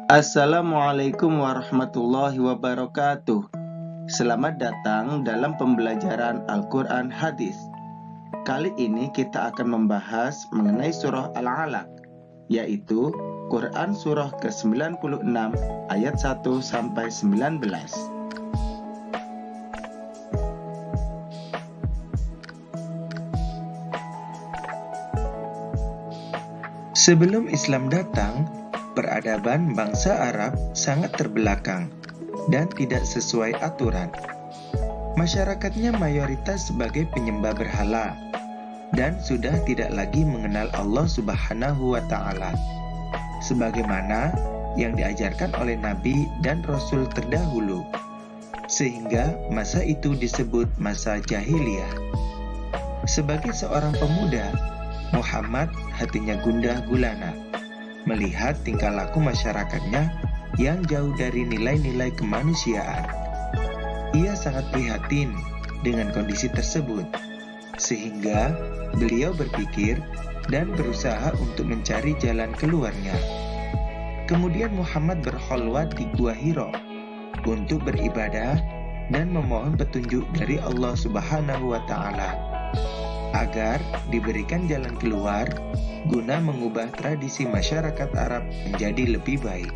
Assalamualaikum warahmatullahi wabarakatuh. Selamat datang dalam pembelajaran Al-Quran Hadis. Kali ini kita akan membahas mengenai surah Al-Alaq, yaitu Quran surah ke-96 ayat 1 sampai 19. Sebelum Islam datang, peradaban bangsa Arab sangat terbelakang dan tidak sesuai aturan. Masyarakatnya mayoritas sebagai penyembah berhala dan sudah tidak lagi mengenal Allah Subhanahu wa Ta'ala, sebagaimana yang diajarkan oleh Nabi dan Rasul terdahulu, sehingga masa itu disebut masa jahiliyah. Sebagai seorang pemuda, Muhammad hatinya gundah gulana melihat tingkah laku masyarakatnya yang jauh dari nilai-nilai kemanusiaan. Ia sangat prihatin dengan kondisi tersebut, sehingga beliau berpikir dan berusaha untuk mencari jalan keluarnya. Kemudian Muhammad berkholwat di Gua Hiro untuk beribadah dan memohon petunjuk dari Allah Subhanahu wa Ta'ala agar diberikan jalan keluar guna mengubah tradisi masyarakat Arab menjadi lebih baik.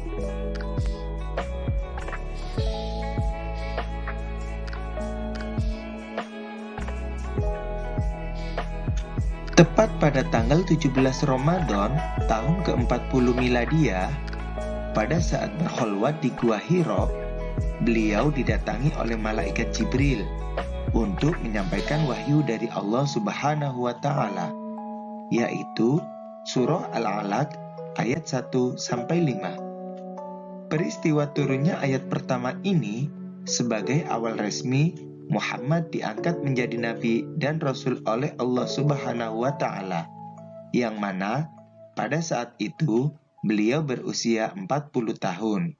Tepat pada tanggal 17 Ramadan tahun ke-40 Miladiyah, pada saat berkholwat di Gua Hiro, beliau didatangi oleh malaikat Jibril untuk menyampaikan wahyu dari Allah Subhanahu wa Ta'ala, yaitu surah Al-Alaq ayat 1 sampai 5. Peristiwa turunnya ayat pertama ini sebagai awal resmi Muhammad diangkat menjadi nabi dan rasul oleh Allah Subhanahu wa Ta'ala, yang mana pada saat itu beliau berusia 40 tahun.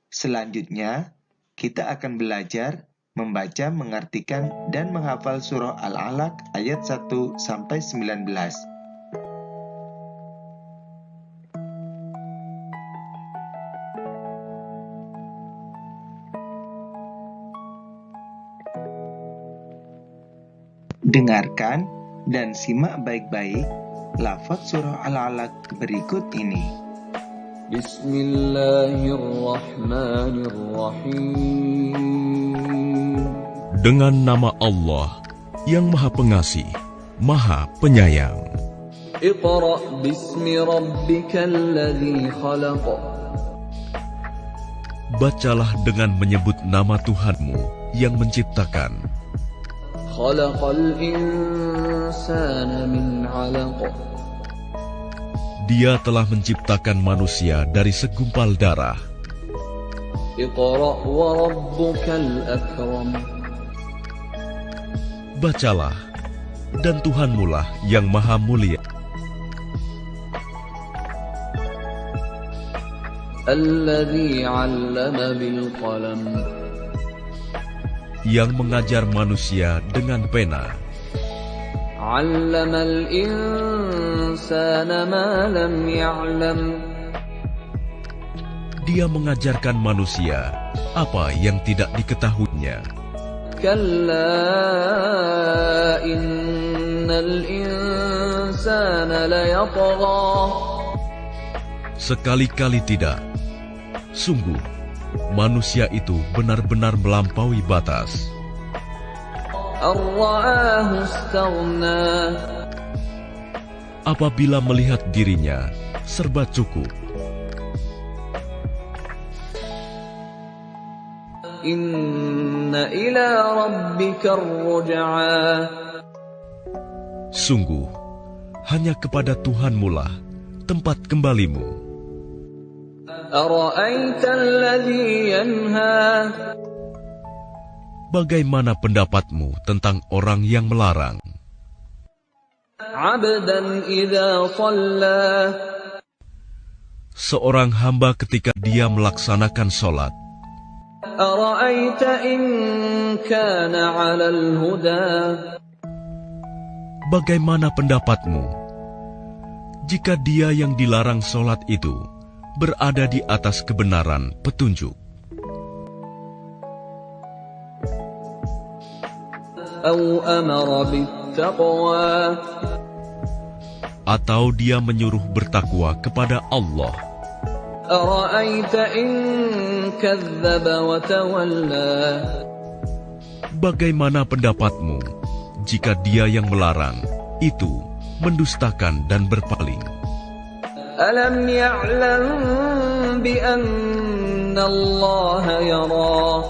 Selanjutnya, kita akan belajar membaca, mengartikan, dan menghafal surah Al-Alaq ayat 1 sampai 19. Dengarkan dan simak baik-baik lafaz surah Al-Alaq berikut ini. Bismillahirrahmanirrahim. Dengan nama Allah yang Maha Pengasih, Maha Penyayang. Iqra' bismi rabbikal ladzi khalaq. Bacalah dengan menyebut nama Tuhanmu yang menciptakan. Khalaqal insana min 'alaq. Dia telah menciptakan manusia dari segumpal darah. Iqra' wa rabbukal akram. Bacalah, dan Tuhanmulah yang maha mulia. Alladzi 'allama bil qalam. Yang mengajar manusia dengan pena. 'Allamal insana ma lam ya'lam. Dia mengajarkan manusia apa yang tidak diketahuinya. Kalla innal insana layatgha. Sekali-kali tidak. Sungguh, manusia itu benar-benar melampaui batas. Ar-ra'ahu istaghna. Apabila melihat dirinya serba cukup. Inna ila rabbika ar-ruj'a. Sungguh, hanya kepada Tuhanmulah tempat kembalimu. Ara'aita alladhi yanha. Bagaimana pendapatmu tentang orang yang melarang? 'Abdan idza shalla. Seorang hamba ketika dia melaksanakan sholat. Ara'aita in kana 'alal huda. Bagaimana pendapatmu jika dia yang dilarang sholat itu berada di atas kebenaran petunjuk. Atau dia menyuruh bertakwa kepada Allah. Bagaimana pendapatmu jika dia yang melarang itu mendustakan dan berpaling? Alam ya'lam bi anna Allah yara.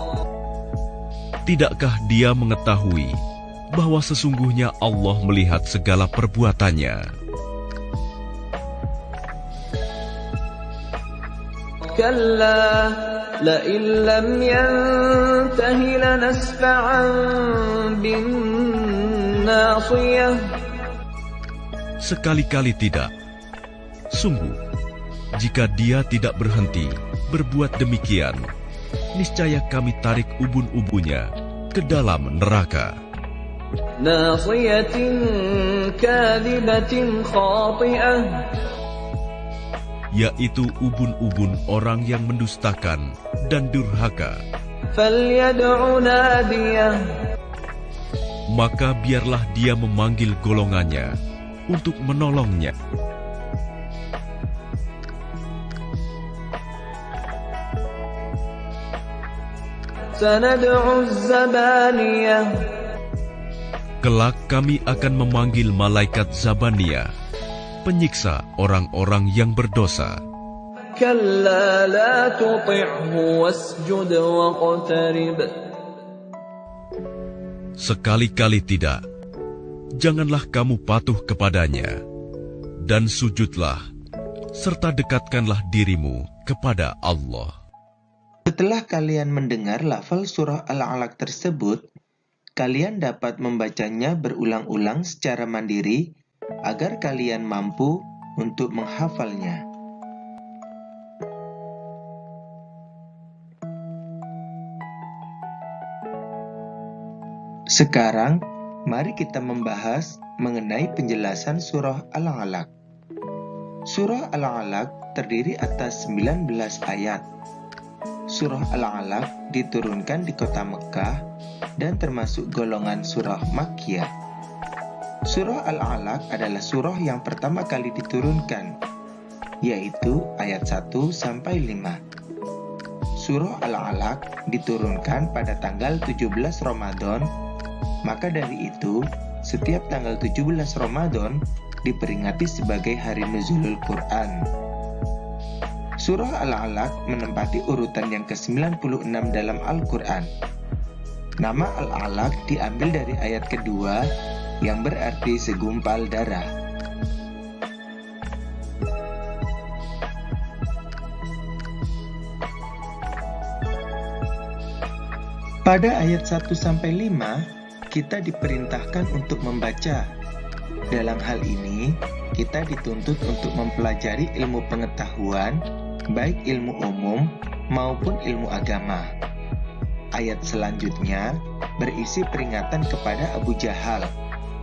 Tidakkah dia mengetahui bahwa sesungguhnya Allah melihat segala perbuatannya? Kalla la illam yantahi lanasfa'an bin nasiyah. Sekali-kali tidak. Sungguh, jika dia tidak berhenti berbuat demikian, niscaya kami tarik ubun-ubunnya ke dalam neraka. Nasiyatin kadhibatin khati'ah. Yaitu ubun-ubun orang yang mendustakan dan durhaka. Falyad'u nadiyah. Maka biarlah dia memanggil golongannya untuk menolongnya. Sanad'u zabaniyah. Kelak kami akan memanggil malaikat Zabaniyah, penyiksa orang-orang yang berdosa. Kalla la tuti'hu wasjud waqtarib. Sekali-kali tidak. Janganlah kamu patuh kepadanya, dan sujudlah, serta dekatkanlah dirimu kepada Allah. Setelah kalian mendengar lafal surah Al-Alaq tersebut, kalian dapat membacanya berulang-ulang secara mandiri agar kalian mampu untuk menghafalnya. Sekarang, mari kita membahas mengenai penjelasan surah Al-Alaq. Surah Al-Alaq terdiri atas 19 ayat. Surah Al-Alaq diturunkan di kota Mekah dan termasuk golongan surah Makkiyah. Surah Al-Alaq adalah surah yang pertama kali diturunkan, yaitu ayat 1-5. Surah Al-Alaq diturunkan pada tanggal 17 Ramadan, maka dari itu, setiap tanggal 17 Ramadan diperingati sebagai hari nuzulul Quran. Surah Al-Alaq menempati urutan yang ke-96 dalam Al-Quran. Nama Al-Alaq diambil dari ayat kedua yang berarti segumpal darah. Pada ayat 1-5, kita diperintahkan untuk membaca. Dalam hal ini, kita dituntut untuk mempelajari ilmu pengetahuan, baik ilmu umum maupun ilmu agama. Ayat selanjutnya berisi peringatan kepada Abu Jahal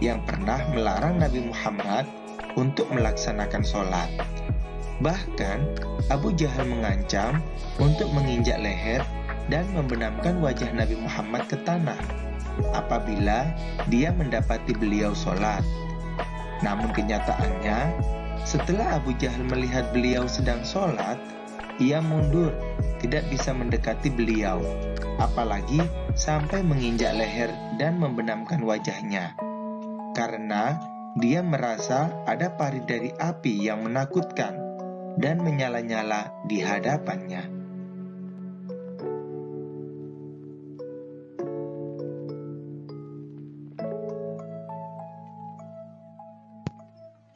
yang pernah melarang Nabi Muhammad untuk melaksanakan sholat. Bahkan, Abu Jahal mengancam untuk menginjak leher dan membenamkan wajah Nabi Muhammad ke tanah apabila dia mendapati beliau sholat. Namun kenyataannya, setelah Abu Jahal melihat beliau sedang sholat, ia mundur, tidak bisa mendekati beliau, apalagi sampai menginjak leher dan membenamkan wajahnya, karena dia merasa ada pari dari api yang menakutkan dan menyala-nyala di hadapannya.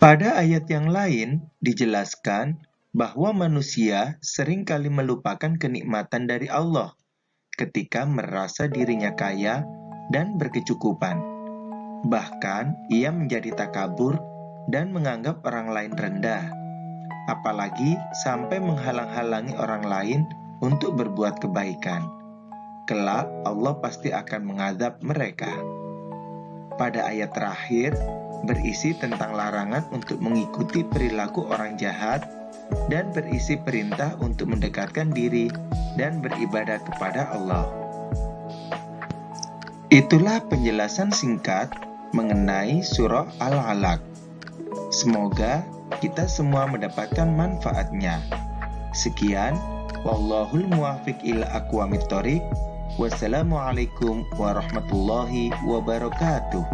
Pada ayat yang lain dijelaskan bahwa manusia seringkali melupakan kenikmatan dari Allah ketika merasa dirinya kaya dan berkecukupan. Bahkan ia menjadi takabur dan menganggap orang lain rendah, apalagi sampai menghalang-halangi orang lain untuk berbuat kebaikan. Kelak Allah pasti akan mengadab mereka. Pada ayat terakhir berisi tentang larangan untuk mengikuti perilaku orang jahat dan berisi perintah untuk mendekatkan diri dan beribadah kepada Allah. Itulah penjelasan singkat mengenai surah Al-Alaq. Semoga kita semua mendapatkan manfaatnya. Sekian, wallahul muwaffiq ila aqwamit thoriq. Wassalamualaikum warahmatullahi wabarakatuh.